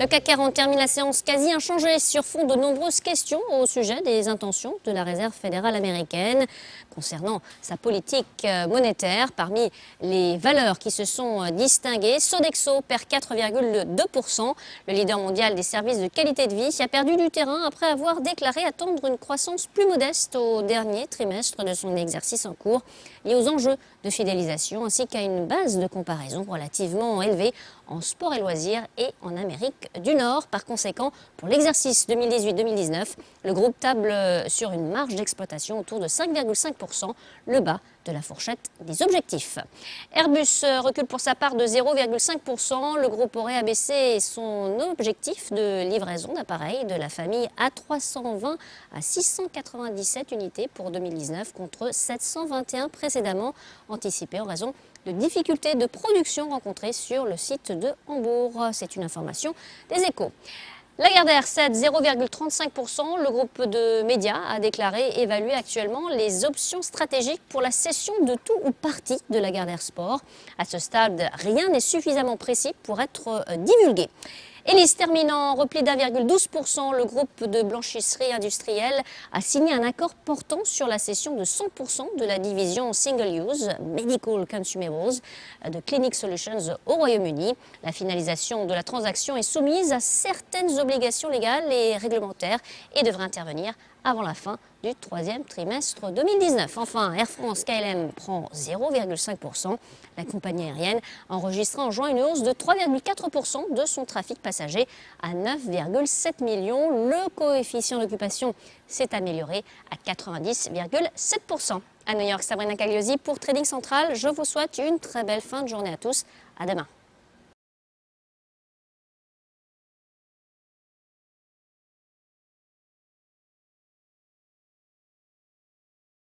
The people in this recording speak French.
Le CAC 40 termine la séance quasi inchangée sur fond de nombreuses questions au sujet des intentions de la Réserve fédérale américaine concernant sa politique monétaire. Parmi les valeurs qui se sont distinguées, Sodexo perd 4,2%. Le leader mondial des services de qualité de vie a perdu du terrain après avoir déclaré attendre une croissance plus modeste au dernier trimestre de son exercice en cours, lié aux enjeux de fidélisation ainsi qu'à une base de comparaison relativement élevée en sport et loisirs et en Amérique du Nord. Par conséquent, pour l'exercice 2018-2019, le groupe table sur une marge d'exploitation autour de 5,5%, le bas de la fourchette des objectifs. Airbus recule pour sa part de 0,5%. Le groupe aurait abaissé son objectif de livraison d'appareils de la famille A320 à 697 unités pour 2019 contre 721 précédemment anticipé en raison de difficultés de production rencontrées sur le site de Hambourg. C'est une information des Échos. Lagardère cède 0,35%. Le groupe de médias a déclaré évaluer actuellement les options stratégiques pour la cession de tout ou partie de Lagardère Sport. À ce stade, rien n'est suffisamment précis pour être divulgué. Elis termine en repli d'1,12%. Le groupe de blanchisserie industrielle a signé un accord portant sur la cession de 100% de la division Single Use Medical Consumables de Clinic Solutions au Royaume-Uni. La finalisation de la transaction est soumise à certaines obligations légales et réglementaires et devrait intervenir avant la fin du troisième trimestre 2019. Enfin, Air France KLM prend 0,5%. La compagnie aérienne enregistre en juin une hausse de 3,4% de son trafic passager à 9,7 millions. Le coefficient d'occupation s'est amélioré à 90,7%. À New York, Sabrina Cagliosi pour Trading Central. Je vous souhaite une très belle fin de journée à tous. À demain.